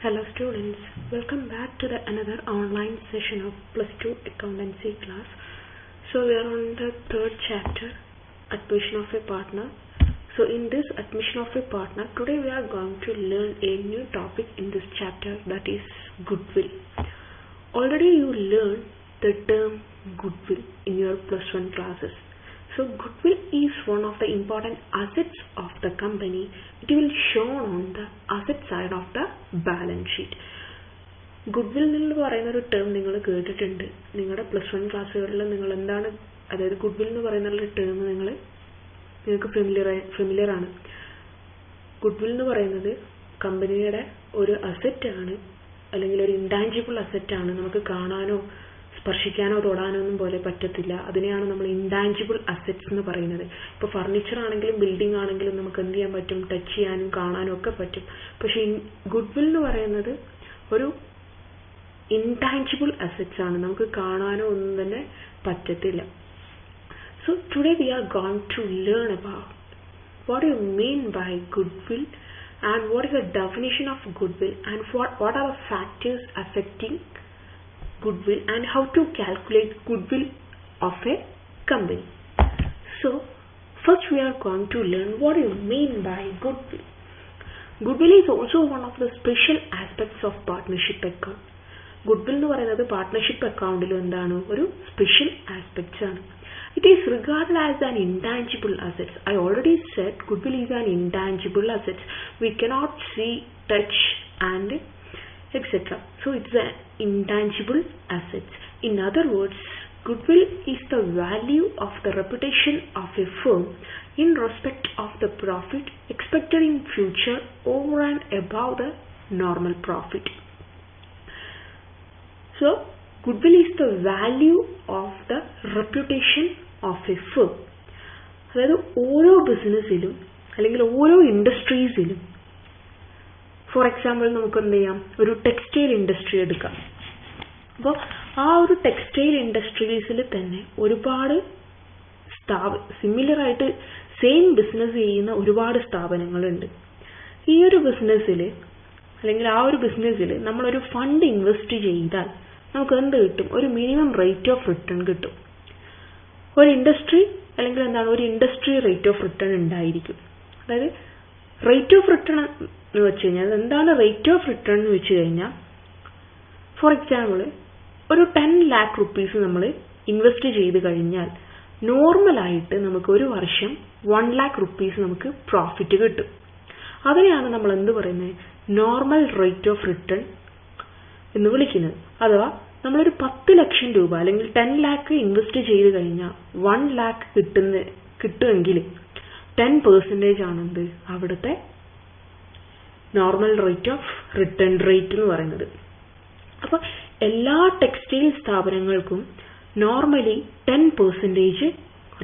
Hello students, welcome back to another online session of Plus 2 Accountancy class. So we are on the third chapter, Admission of a Partner. So in this Admission of a Partner, today we are going to learn a new topic in this chapter, that is Goodwill. Already you learned the term Goodwill in your Plus 1 classes. So Goodwill is one of the important assets of the company. It will shown on the asset side of the balance sheet. Goodwill എന്ന് പറയുന്ന ഒരു term നിങ്ങൾ കേട്ടിട്ടുണ്ട്. നിങ്ങളുടെ plus 1 ക്ലാസ്സുകളിൽ നിങ്ങൾ എന്താണ്, അതായത് ഗുഡ്വിൽ എന്ന് പറയുന്ന ഒരു ടേം നിങ്ങൾക്ക് ഫെമിലിയർ ആണ്. ഗുഡ്വിൽ എന്ന് പറയുന്നത് കമ്പനിയുടെ ഒരു അസറ്റ് ആണ്, അല്ലെങ്കിൽ ഒരു ഇൻടാഞ്ചിബിൾ അസറ്റ് ആണ്. നമുക്ക് കാണാനോ സ്പർശിക്കാനോ തൊടാനോ ഒന്നും പോലെ പറ്റത്തില്ല. അതിനെയാണ് നമ്മൾ ഇൻടാഞ്ചിബിൾ അസറ്റ്സ് എന്ന് പറയുന്നത്. ഇപ്പോൾ ഫർണിച്ചർ ആണെങ്കിലും ബിൽഡിംഗ് ആണെങ്കിലും നമുക്ക് എന്ത് ചെയ്യാൻ പറ്റും, ടച്ച് ചെയ്യാനും കാണാനും ഒക്കെ പറ്റും. പക്ഷെ ഗുഡ്വിൽ എന്ന് പറയുന്നത് ഒരു ഇൻടാഞ്ചിബിൾ അസറ്റ്സ് ആണ്, നമുക്ക് കാണാനോ ഒന്നും തന്നെ പറ്റത്തില്ല. So today we are going to learn about what do you mean by goodwill and what is the definition of goodwill and what are the factors affecting goodwill and how to calculate goodwill of a company. So first we are going to learn what do you mean by goodwill. Goodwill is also one of the special aspects of partnership account. Goodwill എന്ന് പറയുന്നത് partnership അക്കൗണ്ടിൽ എന്താണ്, ഒരു special aspects ആണ്. It is regarded as an intangible asset. I already said goodwill is an intangible asset. We cannot see, touch and etc. So it's an intangible asset. In other words, goodwill is the value of the reputation of a firm in respect of the profit expected in future over and above the normal profit. So goodwill is the value of the reputation of a firm. അതായത് ഓരോ ബിസിനസ്സിലും അല്ലെങ്കിൽ ഓരോ ഇൻഡസ്ട്രീസിലും, for example നമുക്ക് എന്ത് ചെയ്യാം, ഒരു textile industry എടുക്കാം. അപ്പോൾ ആ ഒരു ടെക്സ്റ്റൈൽ ഇൻഡസ്ട്രീസിൽ തന്നെ ഒരുപാട് സിമിലറായിട്ട് സെയിം ബിസിനസ് ചെയ്യുന്ന ഒരുപാട് സ്ഥാപനങ്ങളുണ്ട്. ഈ ഒരു ബിസിനസ്സിൽ അല്ലെങ്കിൽ ആ ഒരു ബിസിനസ്സിൽ നമ്മളൊരു ഫണ്ട് ഇൻവെസ്റ്റ് ചെയ്താൽ നമുക്ക് എന്ത് കിട്ടും, ഒരു മിനിമം റേറ്റ് ഓഫ് റിട്ടേൺ കിട്ടും. ഒരു ഇൻഡസ്ട്രി അല്ലെങ്കിൽ എന്താണ്, ഒരു ഇൻഡസ്ട്രി റേറ്റ് ഓഫ് റിട്ടേൺ ഉണ്ടായിരിക്കും. അതായത് റേറ്റ് ഓഫ് റിട്ടേൺ എന്ന് വെച്ച് കഴിഞ്ഞാൽ എന്താണ് റേറ്റ് ഓഫ് റിട്ടേൺ എന്ന് വെച്ച് കഴിഞ്ഞാൽ, ഫോർ എക്സാമ്പിൾ ഒരു 10 lakh rupees നമ്മൾ ഇൻവെസ്റ്റ് ചെയ്ത് കഴിഞ്ഞാൽ നോർമലായിട്ട് നമുക്ക് ഒരു വർഷം 1 lakh rupees നമുക്ക് പ്രോഫിറ്റ് കിട്ടും. അതിനെയാണ് നമ്മൾ എന്ത് പറയുന്നത്, നോർമൽ റേറ്റ് ഓഫ് റിട്ടേൺ എന്ന് വിളിക്കുന്നത്. അഥവാ നമ്മളൊരു 10 ലക്ഷം രൂപ അല്ലെങ്കിൽ 10 lakh ഇൻവെസ്റ്റ് ചെയ്ത് കഴിഞ്ഞാൽ 1 lakh കിട്ടുമെങ്കിൽ 10% ആണെന്ത് അവിടുത്തെ normal rate of return rate എന്ന് പറയുന്നത്. അപ്പോൾ എല്ലാ ടെക്സ്റ്റൈൽ സ്ഥാപനങ്ങൾക്കും നോർമലി 10%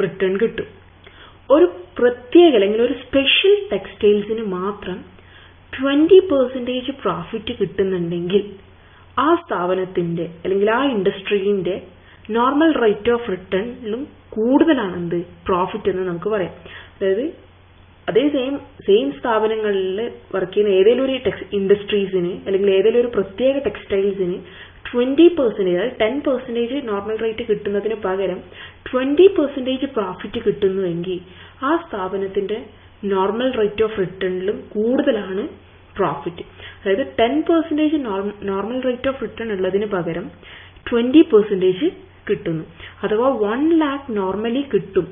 റിട്ടേൺ കിട്ടും. ഒരു പ്രത്യേക അല്ലെങ്കിൽ ഒരു സ്പെഷ്യൽ ടെക്സ്റ്റൈൽസിന് മാത്രം 20% പ്രോഫിറ്റ് കിട്ടുന്നുണ്ടെങ്കിൽ ആ സ്ഥാപനത്തിന്റെ അല്ലെങ്കിൽ ആ ഇൻഡസ്ട്രീന്റെ നോർമൽ റേറ്റ് ഓഫ് റിട്ടേണിലും കൂടുതലാണെന്ത് പ്രോഫിറ്റ് എന്ന് നമുക്ക് പറയാം. അതായത് അതേ സെയിം സ്ഥാപനങ്ങളിൽ വർക്ക് ചെയ്യുന്ന ഏതെങ്കിലും ഒരു ഇൻഡസ്ട്രീസിന് അല്ലെങ്കിൽ ഏതെങ്കിലും ഒരു പ്രത്യേക ടെക്സ്റ്റൈൽസിന് 20%, അതായത് 10% നോർമൽ റേറ്റ് കിട്ടുന്നതിന് പകരം 20% പ്രോഫിറ്റ് കിട്ടുന്നുവെങ്കിൽ ആ സ്ഥാപനത്തിന്റെ നോർമൽ റേറ്റ് ഓഫ് റിട്ടേണിലും കൂടുതലാണ് പ്രോഫിറ്റ്. അതായത് 10% നോർമൽ റേറ്റ് ഓഫ് റിട്ടേൺ ഉള്ളതിന് പകരം 20% കിട്ടുന്നു. അഥവാ 1 lakh നോർമലി കിട്ടും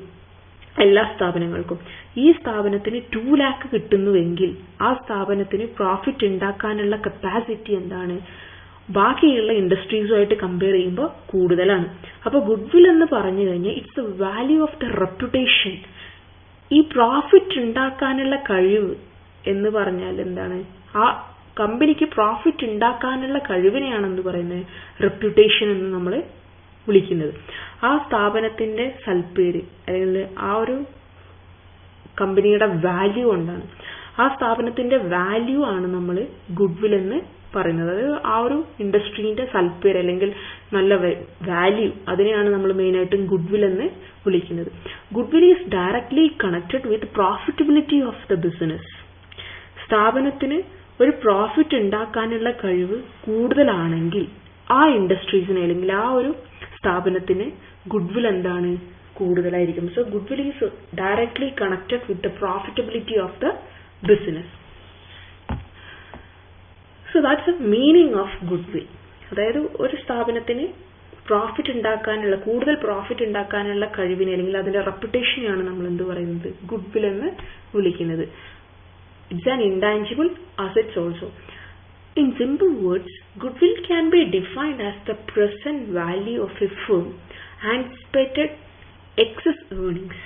എല്ലാ സ്ഥാപനങ്ങൾക്കും. ഈ സ്ഥാപനത്തിന് 2 lakh കിട്ടുന്നുവെങ്കിൽ ആ സ്ഥാപനത്തിന് പ്രോഫിറ്റ് ഉണ്ടാക്കാനുള്ള കപ്പാസിറ്റി എന്താണ്, ബാക്കിയുള്ള ഇൻഡസ്ട്രീസുമായിട്ട് കമ്പയർ ചെയ്യുമ്പോൾ കൂടുതലാണ്. അപ്പോൾ ഗുഡ്വിൽ എന്ന് പറഞ്ഞു കഴിഞ്ഞാൽ it's the value of the reputation. ഈ പ്രോഫിറ്റ് ഉണ്ടാക്കാനുള്ള കഴിവ് എന്ന് പറഞ്ഞാൽ എന്താണ്, ആ കമ്പനിക്ക് പ്രോഫിറ്റ് ഉണ്ടാക്കാനുള്ള കഴിവിനെയാണെന്ന് പറയുന്നത് റെപ്യൂട്ടേഷൻ എന്ന് നമ്മൾ വിളിക്കുന്നത്. ആ സ്ഥാപനത്തിന്റെ സൽപ്പേര് അല്ലെങ്കിൽ ആ ഒരു കമ്പനിയുടെ വാല്യൂ കൊണ്ടാണ്, ആ സ്ഥാപനത്തിന്റെ വാല്യൂ ആണ് നമ്മൾ ഗുഡ്വിൽ എന്ന് പറയുന്നത്. അതായത് ആ ഒരു ഇൻഡസ്ട്രീന്റെ സൽപ്പേര് അല്ലെങ്കിൽ നല്ല വാല്യൂ, അതിനെയാണ് നമ്മൾ മെയിനായിട്ടും ഗുഡ്വിൽ എന്ന് വിളിക്കുന്നത്. Goodwill is directly connected with profitability of the business. സ്ഥാപനത്തിന് ഒരു പ്രോഫിറ്റ് ഉണ്ടാക്കാനുള്ള കഴിവ് കൂടുതലാണെങ്കിൽ ആ ഇൻഡസ്ട്രീസിന് അല്ലെങ്കിൽ ആ ഒരു സ്ഥാപനത്തിന് ഗുഡ്വിൽ എന്താണ് കൂടുതലായിരിക്കും. So goodwill is directly connected with the profitability of the business. So that's the meaning of goodwill. അതായത് ഒരു സ്ഥാപനത്തിന് കൂടുതൽ പ്രോഫിറ്റ് ഉണ്ടാക്കാനുള്ള കഴിവിനെ അല്ലെങ്കിൽ അതിന്റെ റെപ്യൂട്ടേഷനെയാണ് നമ്മൾ എന്ത് പറയുന്നത്, ഗുഡ്വിൽ എന്ന് വിളിക്കുന്നത്. It's an intangible assets also. In simple words, goodwill can be defined as the present value of a firm anticipated excess earnings,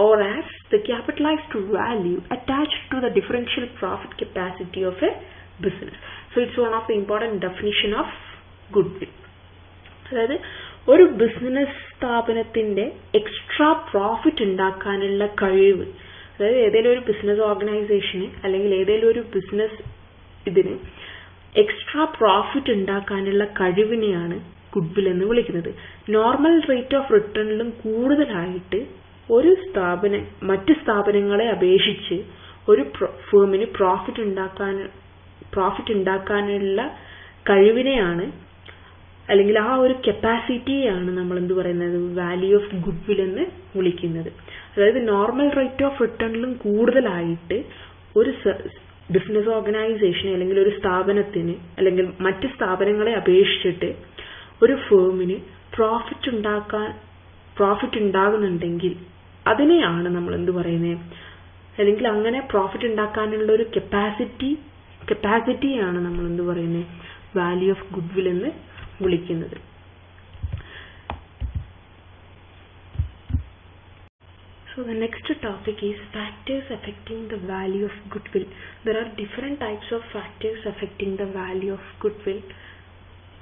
or as the capitalized value attached to the differential profit capacity of a business. So it's one of the important definition of goodwill. അതായത് ഒരു business സ്ഥാപനത്തിന്റെ extra profit ഉണ്ടാക്കാനുള്ള കഴിവ്, അതായത് ഏതെങ്കിലും ഒരു business ഓർഗനൈസേഷന് അല്ലെങ്കിൽ ഏതെങ്കിലും ഒരു ബിസിനസ് ഇതിന് എക്സ്ട്രാ പ്രോഫിറ്റ് ഉണ്ടാക്കാനുള്ള കഴിവിനെയാണ് ഗുഡ്വിൽ എന്ന് വിളിക്കുന്നത്. നോർമൽ റേറ്റ് ഓഫ് റിട്ടേണിലും കൂടുതലായിട്ട് ഒരു സ്ഥാപനം മറ്റ് സ്ഥാപനങ്ങളെ അപേക്ഷിച്ച് ഒരു ഫേമിന് പ്രോഫിറ്റ് ഉണ്ടാക്കാനുള്ള കഴിവിനെയാണ് അല്ലെങ്കിൽ ആ ഒരു കപ്പാസിറ്റിയെയാണ് നമ്മൾ എന്ത് പറയുന്നത്, വാല്യൂ ഓഫ് ഗുഡ്വിൽ എന്ന് വിളിക്കുന്നത്. അതായത് നോർമൽ റേറ്റ് ഓഫ് റിട്ടേണിലും കൂടുതലായിട്ട് ഒരു ബിസിനസ് ഓർഗനൈസേഷൻ അല്ലെങ്കിൽ ഒരു സ്ഥാപനത്തിന് അല്ലെങ്കിൽ മറ്റ് സ്ഥാപനങ്ങളെ അപേക്ഷിച്ചിട്ട് ഒരു ഫേമിന് പ്രോഫിറ്റ് ഉണ്ടാകുന്നുണ്ടെങ്കിൽ അതിനെയാണ് നമ്മൾ എന്ത് പറയുന്നത്, അല്ലെങ്കിൽ അങ്ങനെ പ്രോഫിറ്റ് ഉണ്ടാക്കാനുള്ള ഒരു കപ്പാസിറ്റിയാണ് നമ്മൾ എന്ത് പറയുന്നത്, വാല്യൂ ഓഫ് ഗുഡ്വിൽ എന്ന് വിളിക്കുന്നത്. So the next topic is factors affecting the value of goodwill. There are different types of factors affecting the value of goodwill.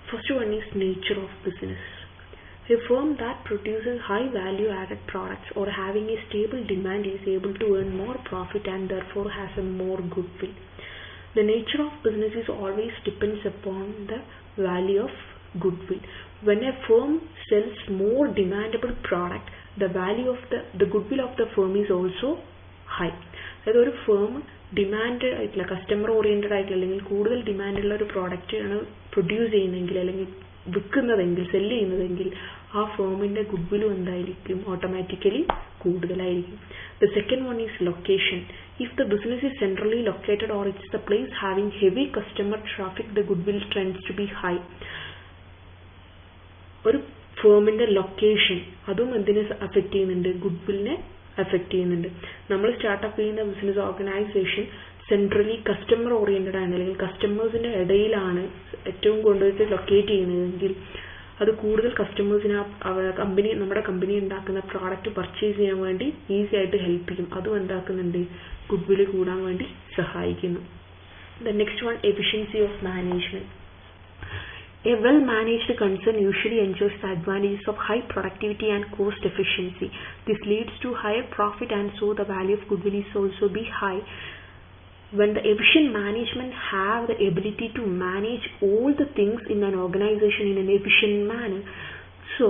First one is nature of business. A firm that produces high value added products or having a stable demand is able to earn more profit and therefore has a more goodwill. The nature of business is always depends upon the value of goodwill. When a firm sells more demandable product, the value of the goodwill of the firm is also high. അതായത് ഒരു firm demand ആയിട്ടുള്ള customer oriented ആയിട്ടുള്ള അല്ലെങ്കിൽ കൂടുതൽ ഡിമാൻഡുള്ള ഒരു product ആണ് produce ചെയ്യുന്നതെങ്കിൽ അല്ലെങ്കിൽ വിൽക്കുന്നതെങ്കിൽ സെല് ചെയ്യുന്നതെങ്കിൽ ആ ഫേമിന്റെ ഗുഡ്വില്ലും എന്തായിരിക്കും, ഓട്ടോമാറ്റിക്കലി കൂടുതലായിരിക്കും. The second one is location. If the business is centrally located or it's the place having heavy customer traffic, the goodwill tends to be high. ഒരു ഫേമിന്റെ ലൊക്കേഷൻ അതും എന്തിനെ അഫക്ട് ചെയ്യുന്നുണ്ട്, ഗുഡ്വില്ലിനെ അഫക്ട് ചെയ്യുന്നുണ്ട്. നമ്മൾ സ്റ്റാർട്ടപ്പ് ചെയ്യുന്ന business organisation centrally customer oriented ആണ് അല്ലെങ്കിൽ കസ്റ്റമേഴ്സിന്റെ ഇടയിലാണ് ഏറ്റവും കൊണ്ടുപോയിട്ട് ലൊക്കേറ്റ് ചെയ്യുന്നതെങ്കിൽ അത് കൂടുതൽ കസ്റ്റമേഴ്സിന് നമ്മുടെ കമ്പനി ഉണ്ടാക്കുന്ന പ്രോഡക്റ്റ് പർച്ചേസ് ചെയ്യാൻ വേണ്ടി ഈസി ആയിട്ട് ഹെൽപ്പ് ചെയ്യും. അതും എന്താക്കുന്നുണ്ട്, ഗുഡ്വില്ല് കൂടാൻ വേണ്ടി സഹായിക്കുന്നു. The next one, efficiency of management. A well-managed concern usually enjoys the advantages of high productivity and cost efficiency. This leads to higher profit and so the value of goodwill is also be high. When the efficient management have the ability to manage all the things in an organization in an efficient manner. So,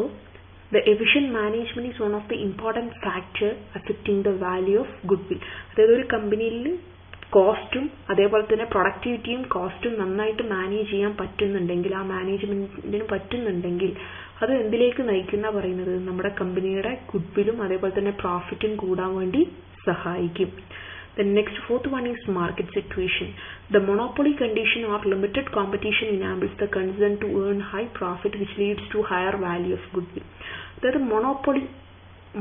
the efficient management is one of the important factor affecting the value of goodwill. അതായത് ഒരു കമ്പനിയിൽ കോസ്റ്റും അതേപോലെ തന്നെ പ്രൊഡക്ടിവിറ്റിയും കോസ്റ്റും നന്നായിട്ട് manage ചെയ്യാൻ പറ്റുന്നുണ്ടെങ്കിൽ, ആ മാനേജ്മെന്റിന് പറ്റുന്നുണ്ടെങ്കിൽ അത് എന്തിലേക്ക് നയിക്കുന്ന പറയുന്നത്, നമ്മുടെ കമ്പനിയുടെ ഗുഡ്വില്ലും അതേപോലെ തന്നെ പ്രോഫിറ്റും കൂടാൻ വേണ്ടി സഹായിക്കും. The next fourth one is market situation. The monopoly condition or limited competition enables the concern to earn high profit which leads to higher value of goodwill. അതായത്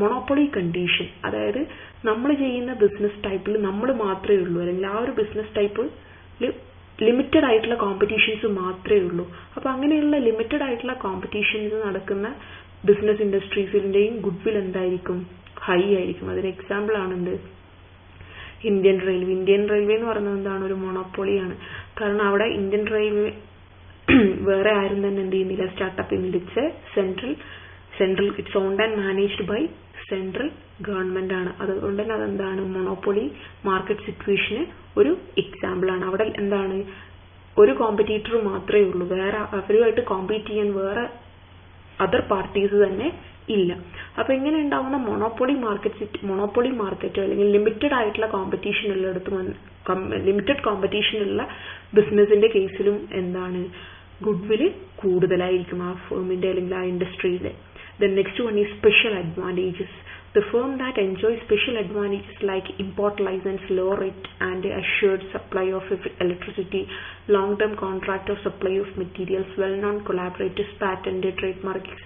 മൊണോപ്പൊളി കണ്ടീഷൻ, അതായത് നമ്മൾ ചെയ്യുന്ന ബിസിനസ് ടൈപ്പിൽ നമ്മൾ മാത്രമേ ഉള്ളൂ അല്ലെങ്കിൽ ആ ഒരു ബിസിനസ് ടൈപ്പിൽ ലിമിറ്റഡ് ആയിട്ടുള്ള കോമ്പറ്റീഷൻസ് മാത്രമേ ഉള്ളൂ. അപ്പോൾ അങ്ങനെയുള്ള ലിമിറ്റഡ് ആയിട്ടുള്ള കോമ്പറ്റീഷൻസ് നടക്കുന്ന ബിസിനസ് ഇൻഡസ്ട്രീസിന്റെയും ഗുഡ്വിൽ എന്തായിരിക്കും, ഹൈ ആയിരിക്കും. അതിന് എക്സാമ്പിൾ ആണെന്ത്, ഇന്ത്യൻ റെയിൽവേ എന്ന് പറയുന്നത് എന്താണ്, ഒരു മൊണോപ്പൊളിയാണ്. കാരണം അവിടെ ഇന്ത്യൻ റെയിൽവേ വേറെ ആരും തന്നെ എന്ത് ചെയ്യുന്നില്ല, സ്റ്റാർട്ടപ്പ് ചെയ്യുന്നില്ല. Central it's owned and managed by central government ആണ്. അതുകൊണ്ട് തന്നെ അതെന്താണ്, മൊണോപ്പൊളി മാർക്കറ്റ് സിറ്റുവേഷന് ഒരു എക്സാമ്പിൾ ആണ്. അവിടെ എന്താണ്, ഒരു കോമ്പറ്റീറ്റർ മാത്രമേ ഉള്ളൂ, വേറെ അവരുമായിട്ട് കോമ്പീറ്റ് ചെയ്യാൻ വേറെ അതർ പാർട്ടീസ് തന്നെ ഇല്ല. അപ്പൊ ഇങ്ങനെ ഉണ്ടാവുന്ന മൊണോപ്പൊളി മാർക്കറ്റോ അല്ലെങ്കിൽ ലിമിറ്റഡ് ആയിട്ടുള്ള കോമ്പറ്റീഷൻ ഉള്ളിടത്തും ലിമിറ്റഡ് കോമ്പറ്റീഷനുള്ള ബിസിനസിന്റെ കേസിലും എന്താണ് ഗുഡ്വില് കൂടുതലായിരിക്കും ആ ഫേമിന്റെ അല്ലെങ്കിൽ ആ ഇൻഡസ്ട്രിയിലെ. The next one is special advantages. The firm that enjoys special advantages like import license, low rate and assured supply of electricity, long-term contract of supply of materials, well-known collaborators, patented trademarks,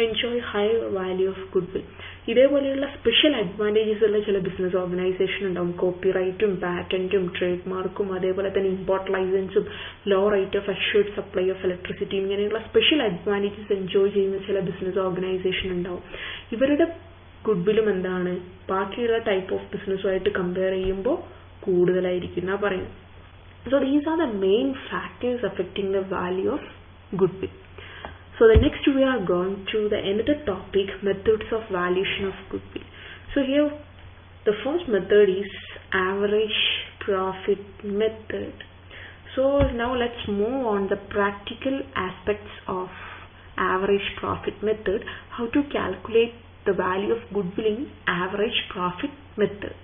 enjoy high value of goodwill. ഇതേപോലെയുള്ള special advantages ഉള്ള ചില business organisation ഉണ്ടാവും. കോപ്പിറൈറ്റും പാറ്റന്റും ട്രേഡ്മാർക്കും അതേപോലെ തന്നെ import ലൈസൻസും low rate of assured supply of electricity ഇങ്ങനെയുള്ള special advantages enjoy ചെയ്യുന്ന ചില ബിസിനസ് ഓർഗനൈസേഷൻ ഉണ്ടാവും. ഇവരുടെ ഗുഡ്വില്ലും എന്താണ് ബാക്കിയുള്ള ടൈപ്പ് ഓഫ് ബിസിനസ്സുമായിട്ട് കമ്പയർ ചെയ്യുമ്പോൾ കൂടുതലായിരിക്കും എന്നാ പറയുന്നത്. So these are the main factors affecting the value of goodwill. So the next we are going to the another topic, methods of valuation of goodwill. So here the first method is average profit method. So now let's move on the practical aspects of average profit method, how to calculate the value of goodwill in average profit method.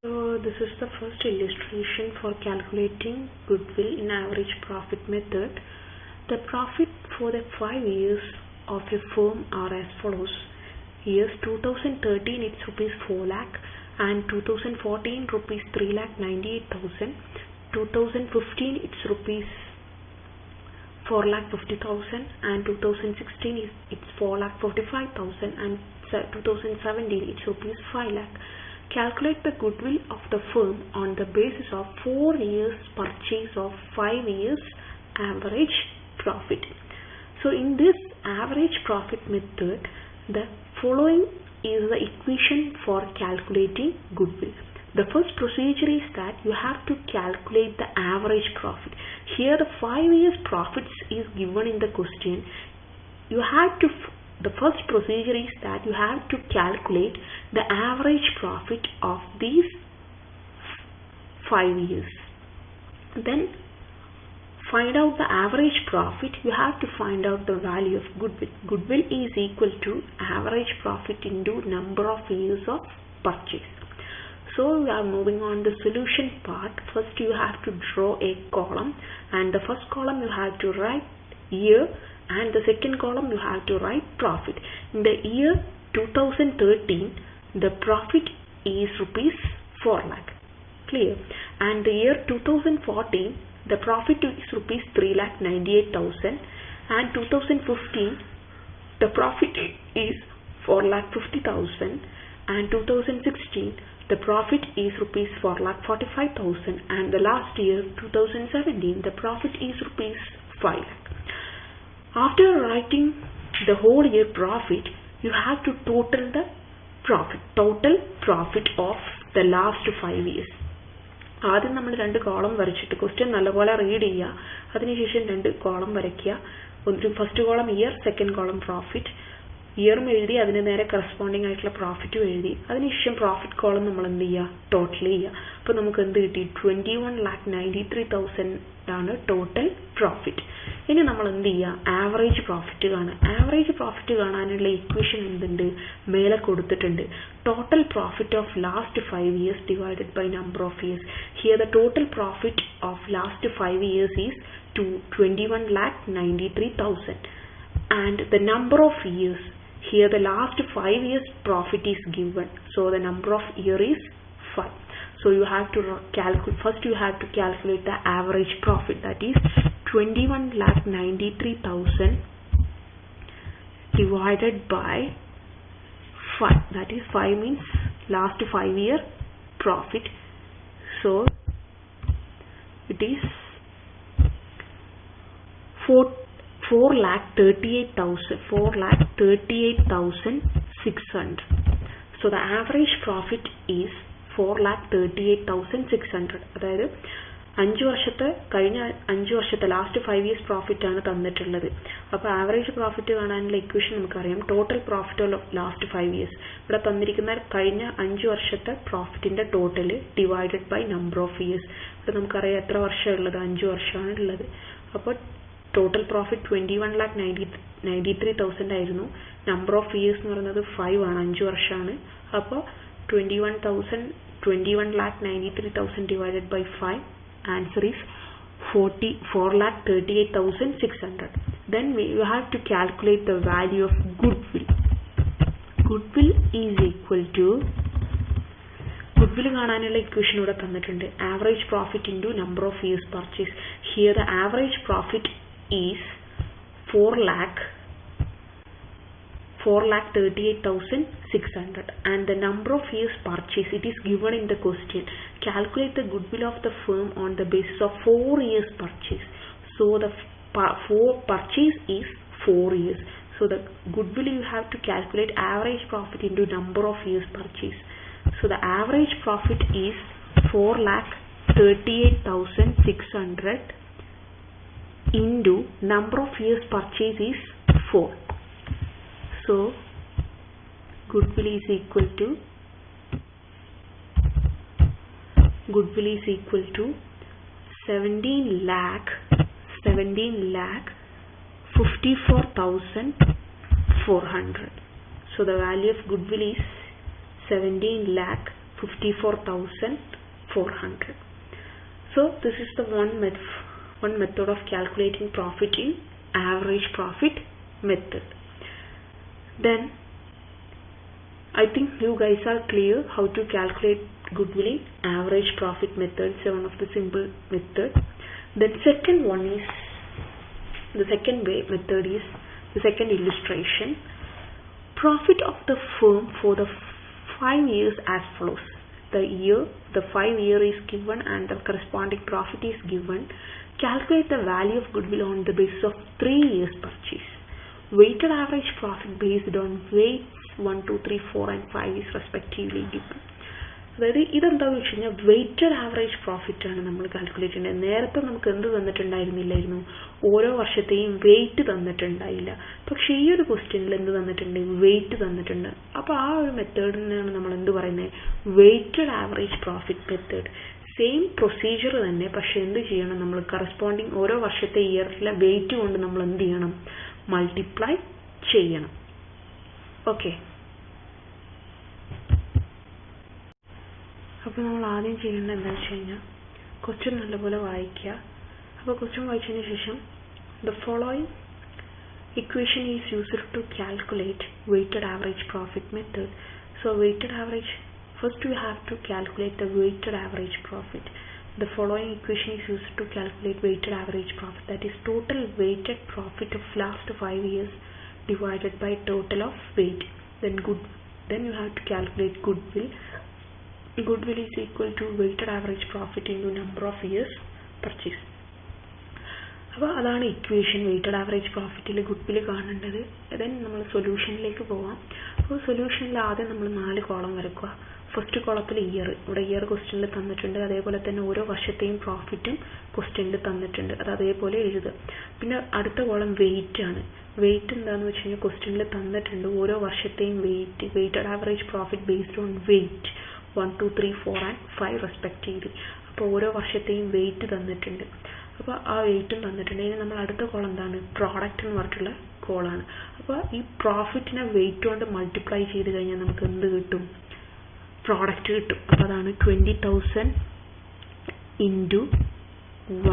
So this is the first illustration for calculating goodwill in average profit method. The profit for the 5 years of a firm are as follows. Years 2013 it's rupees 4 lakh and 2014 rupees 3,98,000. 2015 it's rupees 4,50,000 and 2016 it's 4,45,000 and 2017 it's rupees 5 lakh. Calculate the goodwill of the firm on the basis of 4 years purchase of 5 years average profit. So in this average profit method, the following is the equation for calculating goodwill. The first procedure is that you have to calculate the average profit. Here the 5 years profits is given in the question. You have to the first procedure is that you have to calculate the average profit of these 5 years. Then find out the average profit. You have to find out the value of goodwill. Goodwill is equal to average profit into number of years of purchase. So we are moving on the solution part. First you have to draw a column, and the first column you have to write year and the second column you have to write profit. In the year 2013 the profit is rupees 4 lakh. Clear? And the year 2014 the profit is rupees 3,98,000 and 2015 the profit is 4,50,000 and 2016 the profit is rupees 4,45,000 and the last year 2017 the profit is rupees 5 lakh. After writing the whole year profit, you have to total the profit of the last 5 years. ആദ്യം നമ്മൾ രണ്ട് column വരച്ചിട്ട് question നല്ലപോലെ read ചെയ്യുക. അതിനുശേഷം രണ്ട് column വരയ്ക്കുക. ഒരു first column year, second column profit. ഇയറും എഴുതി അതിന് നേരെ കറസ്പോണ്ടിങ് ആയിട്ടുള്ള പ്രോഫിറ്റും എഴുതി. അതിനുശേഷം പ്രോഫിറ്റ് കോളം നമ്മൾ എന്ത് ചെയ്യുക, ടോട്ടൽ ചെയ്യുക. അപ്പോൾ നമുക്ക് എന്ത് കിട്ടി? 21,93,000 ആണ് ടോട്ടൽ പ്രോഫിറ്റ്. ഇനി നമ്മൾ എന്ത് ചെയ്യുക, ആവറേജ് പ്രോഫിറ്റ് കാണുക. ആവറേജ് പ്രോഫിറ്റ് കാണാനുള്ള ഇക്വേഷൻ എന്തുണ്ട്, മേലെ കൊടുത്തിട്ടുണ്ട്. Total profit of last 5 years divided by number of years. Here the total profit of last 5 years is 21,93,000 and the number of years, here the last 5 years profit is given, so the number of year is 5. So you have to calculate, first you have to calculate the average profit, that is 21,93,000 divided by 5, that is 5 means last 5 year profit. So it is 4,38,600. So the average profit is 4,38,600. അതായത് 5 വർഷത്തെ കഴിഞ്ഞ 5 വർഷത്തെ last 5 years profit ആണ് തന്നിട്ടുള്ളത്. അപ്പോൾ average profit കാണാനുള്ള equation നമുക്കറിയാം, total profit of last 5 years. ഇവിടെ തന്നിരിക്കുന്ന കഴിഞ്ഞ 5 വർഷത്തെ പ്രോഫിറ്റിന്റെ total divided by number of years. ഇവിടെ നമുക്കറിയാം എത്ര വർഷമാണ് ഉള്ളത്, 5 വർഷമാണ് ഉള്ളത്. അപ്പോൾ ടോട്ടൽ പ്രോഫിറ്റ് 21,93,000 ആയിരുന്നു. നമ്പർ ഓഫ് ഇയേഴ്സ് എന്ന് പറയുന്നത് 5 ആണ്, 5 വർഷമാണ്. അപ്പോൾ 21,000 21,93,000 divided by 5. Answer is 4,38,600. Then you have to calculate the value of goodwill. Goodwill is equal to, goodwill കാണാനുള്ള equation ഇവിടെ തന്നിട്ടുണ്ട്, average profit into number of years purchase. Here the average profit is 4,38,600 and the number of years purchase, it is given in the question. Calculate the goodwill of the firm on the basis of 4 years purchase. So the purchase is 4 years. So the goodwill you have to calculate average profit into number of years purchase. So the average profit is 4,38,600 into number of years purchase is 4. So goodwill is equal to 17,54,400. So the value of goodwill is 17,54,400. So this is the one method of calculating profit in average profit method. Then I think you guys are clear how to calculate goodwill in average profit method. It's one of the simple method. Then second method is the second illustration. Profit of the firm for the 5 years as follows. The 5 year is given and the corresponding profit is given. Calculate the value of goodwill on the basis of 3 years purchase. Weighted average profit based on weights 1, 2, 3, 4 and 5 is respectively given. അതായത് ഇതെന്താണെന്ന് വെച്ച് കഴിഞ്ഞാൽ weighted average profit ആണ് നമ്മൾ calculate ചെയ്യേണ്ടത്. നേരത്തെ നമുക്ക് എന്ത് തന്നിട്ടുണ്ടായിരുന്നില്ലായിരുന്നു, ഓരോ വർഷത്തെയും വെയിറ്റ് തന്നിട്ടുണ്ടായില്ല. പക്ഷേ ഈ ഒരു ക്വസ്റ്റ്യനിൽ എന്ത് തന്നിട്ടുണ്ട്, വെയിറ്റ് തന്നിട്ടുണ്ട്. അപ്പോൾ ആ ഒരു മെത്തേഡിനാണ് നമ്മൾ എന്ത് പറയുന്നത്, weighted average profit method. Same procedure തന്നെ, പക്ഷെ എന്ത് ചെയ്യണം, നമ്മൾ കറസ്പോണ്ടിങ് ഓരോ വർഷത്തെ ഇയറിലെ വെയിറ്റ് കൊണ്ട് നമ്മൾ എന്ത് ചെയ്യണം, മൾട്ടിപ്ലൈ ചെയ്യണം. ഓക്കെ, അപ്പോൾ നമ്മൾ ആദ്യം ചെയ്യേണ്ടത് എന്താണെന്ന് വെച്ച് കഴിഞ്ഞാൽ ക്വസ്റ്റ്യൻ നല്ലപോലെ വായിക്കുക. അപ്പോൾ ക്വസ്റ്റ്യൻ വായിച്ചതിന് ശേഷം the following equation is used to calculate weighted average profit method. So weighted average, first we have to calculate the weighted average profit. The following equation is used to calculate weighted average profit, that is total weighted profit of last 5 years divided by total of weight. Then you have to calculate goodwill. Goodwill is equal to weighted average profit into number of years purchase. അപ്പോൾ അതാണ് equation, weighted average പ്രോഫിറ്റിൽ goodwill കാണേണ്ടത്. Then നമ്മൾ സൊല്യൂഷനിലേക്ക് പോവാം. അപ്പോൾ സൊല്യൂഷനിൽ ആദ്യം നമ്മൾ 4 column വരയ്ക്കുക. ഫസ്റ്റ് കോളത്തിൽ ഇയർ, ഇവിടെ ഇയർ ക്വസ്റ്റ്യനിൽ തന്നിട്ടുണ്ട്. അതേപോലെ തന്നെ ഓരോ വർഷത്തെയും പ്രോഫിറ്റും ക്വസ്റ്റ്യനിൽ തന്നിട്ടുണ്ട്, അത് അതേപോലെ എഴുതുക. പിന്നെ അടുത്ത കോളം വെയിറ്റ് ആണ്. വെയിറ്റ് എന്താണെന്ന് വെച്ച് കഴിഞ്ഞാൽ ക്വസ്റ്റ്യനിൽ തന്നിട്ടുണ്ട് ഓരോ വർഷത്തെയും weight, weighted average profit based on weight 1, 2, 3, 4 and 5 respectively. അപ്പോൾ ഓരോ വർഷത്തെയും വെയിറ്റ് തന്നിട്ടുണ്ട്. അപ്പോൾ ആ വെയിറ്റും തന്നിട്ടുണ്ടെങ്കിൽ നമ്മൾ അടുത്ത കോളം എന്താണ്, പ്രോഡക്റ്റ് എന്ന് പറഞ്ഞിട്ടുള്ള കോളാണ്. അപ്പോൾ ഈ പ്രോഫിറ്റിനെ വെയിറ്റ് കൊണ്ട് മൾട്ടിപ്ലൈ ചെയ്ത് കഴിഞ്ഞാൽ നമുക്ക് എന്ത് കിട്ടും, പ്രോഡക്റ്റ് കിട്ടും. അപ്പോൾ അതാണ് 20,000 ഇൻറ്റു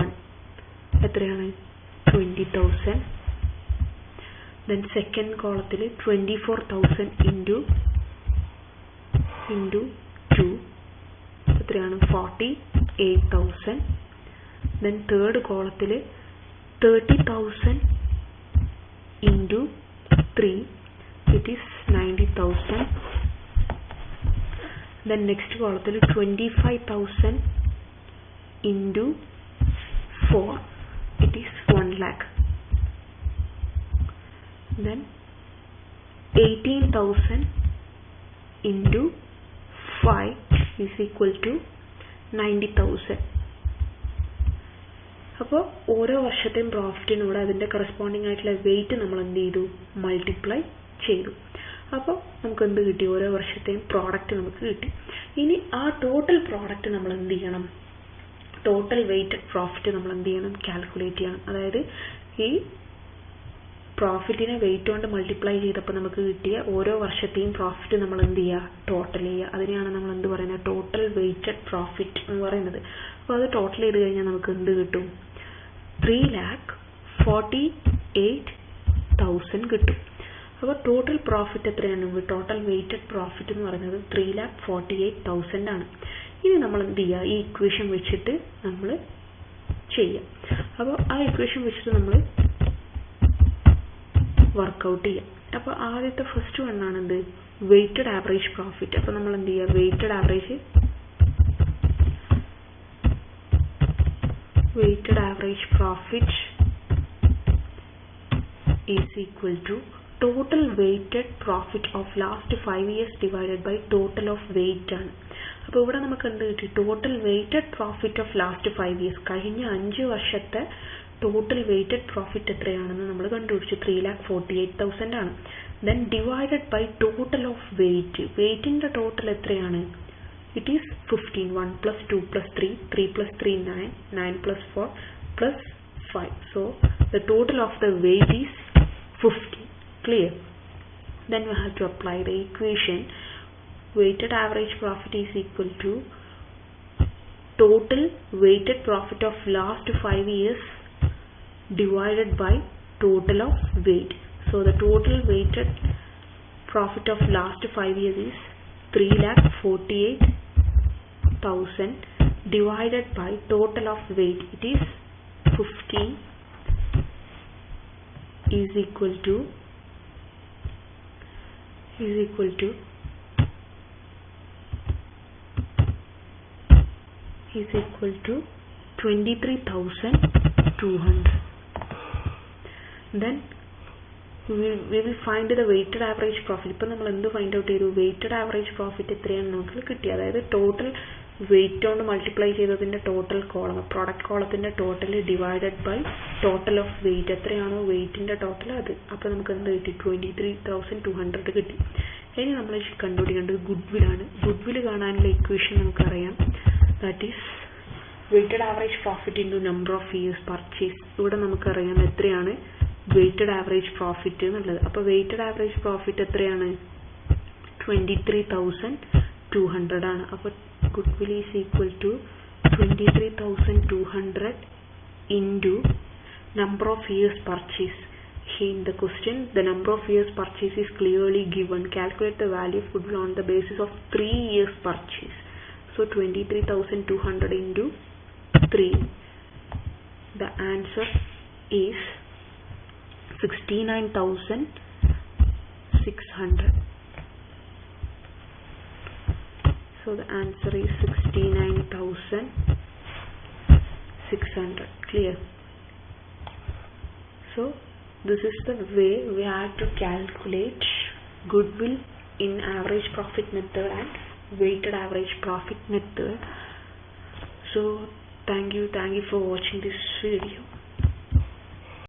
1 എത്രയാണ്, 20,000. ദെൻ സെക്കൻഡ് കോളത്തിൽ 24,000 ഇൻറ്റു 2 എത്രയാണ്, 48,000. Then third കോളത്തിൽ 30,000 into 3, it is 90,000. Then next കോളത്തിൽ 25,000 into 4, it is 1 lakh. Then 18,000 into 5 is equal to 90,000. അപ്പോൾ ഓരോ വർഷത്തെയും പ്രോഫിറ്റിനൂടെ അതിൻ്റെ കറസ്പോണ്ടിങ് ആയിട്ടുള്ള വെയിറ്റ് നമ്മൾ എന്ത് ചെയ്തു, മൾട്ടിപ്ലൈ ചെയ്തു. അപ്പോൾ നമുക്ക് എന്ത് കിട്ടി, ഓരോ വർഷത്തെയും പ്രോഡക്റ്റ് നമുക്ക് കിട്ടി. ഇനി ആ ടോട്ടൽ പ്രോഡക്റ്റ് നമ്മൾ എന്ത് ചെയ്യണം, ടോട്ടൽ വെയ്റ്റഡ് പ്രോഫിറ്റ് നമ്മൾ എന്ത് ചെയ്യണം, കാൽക്കുലേറ്റ് ചെയ്യണം. അതായത് ഈ പ്രോഫിറ്റിനെ വെയിറ്റ് കൊണ്ട് മൾട്ടിപ്ലൈ ചെയ്തപ്പോൾ നമുക്ക് കിട്ടിയ ഓരോ വർഷത്തെയും പ്രോഫിറ്റ് നമ്മൾ എന്ത് ചെയ്യുക, ടോട്ടൽ ചെയ്യുക. അതിനെയാണ് നമ്മൾ എന്ത് പറയുന്നത്, ടോട്ടൽ വെയ്റ്റഡ് പ്രോഫിറ്റ് എന്ന് പറയുന്നത്. അപ്പോൾ അത് ടോട്ടൽ ചെയ്ത് കഴിഞ്ഞാൽ നമുക്ക് എന്ത് കിട്ടും, 3,48,000 കിട്ടും. അപ്പോൾ ടോട്ടൽ പ്രോഫിറ്റ് എത്രയാണ്, ടോട്ടൽ വെയ്റ്റഡ് പ്രോഫിറ്റ് എന്ന് പറയുന്നത് 3,48,000 ആണ്. ഇനി നമ്മൾ എന്ത് ചെയ്യുക, ഈ ഇക്വേഷൻ വെച്ചിട്ട് നമ്മൾ ചെയ്യാം. അപ്പോൾ ആ ഇക്വേഷൻ വെച്ചിട്ട് നമ്മൾ വർക്കൗട്ട് ചെയ്യാം. അപ്പോൾ ആദ്യത്തെ ഫസ്റ്റ് വണ്ണാണ് എന്ത്, വെയ്റ്റഡ് ആവറേജ് പ്രോഫിറ്റ്. അപ്പോൾ നമ്മൾ എന്ത് ചെയ്യുക, weighted average profit is equal to total weighted profit of last 5 years divided by total of weight ആണ്. അപ്പോൾ ഇവിടെ നമുക്ക് എന്ത് കിട്ടി, total weighted profit of last 5 years, കഴിഞ്ഞ 5 വർഷത്തെ ടോട്ടൽ വെയ്റ്റഡ് പ്രോഫിറ്റ് എത്രയാണെന്ന് നമ്മൾ കണ്ടുപിടിച്ചു, 3,48,000 ആണ്. Then divided by total of weight, വെയ്റ്റിൻ്റെ ടോട്ടൽ എത്രയാണ്, it is 15, 1 + 2 + 3, 3 + 3 9, 9 + 4 + 5. So the total of the weight is 50. Clear? Then we have to apply the equation. Weighted average profit is equal to total weighted profit of last 5 years divided by total of weight. So the total weighted profit of last 5 years is 3,48,000 divided by total of weight, it is 15, is equal to 23,200. Then we will find the weighted average profit. ഇപ്പോൾ നമ്മൾ എന്ത് find out ചെയ്തു, weighted average profit എത്രയാണെന്ന് നമുക്ക് കിട്ടി. അതായത് total weight കൊണ്ട് multiply ചെയ്തതിൻ്റെ ടോട്ടൽ കോളം, പ്രോഡക്റ്റ് കോളത്തിൻ്റെ total divided by total of weight, എത്രയാണോ വെയിറ്റിൻ്റെ ടോട്ടൽ അത്. അപ്പോൾ നമുക്ക് എന്ത് കിട്ടി, 23,200 കിട്ടി. ഇനി നമ്മൾ കണ്ടുപിടിക്കേണ്ടത് ഗുഡ്വില്ലാണ്. ഗുഡ്വിൽ കാണാനുള്ള ഇക്വേഷൻ നമുക്കറിയാം, that is weighted average profit into number of years purchase. ഇവിടെ നമുക്കറിയാം എത്രയാണ് വെയ്റ്റഡ് ആവറേജ് പ്രോഫിറ്റ് എന്നുള്ളത്. അപ്പോൾ വെയ്റ്റഡ് ആവറേജ് പ്രോഫിറ്റ് എത്രയാണ്, 23,200 ആണ്. അപ്പോൾ goodwill is equal to 23,200 into number of years purchase. Here in the question, the number of years purchase is clearly given. Calculate the value of goodwill on the basis of 3 years purchase. So 23,200 into 3. The answer is 69,600. So the answer is 69,600. Clear? So this is the way we have to calculate goodwill in average profit method and weighted average profit method. So thank you for watching this video.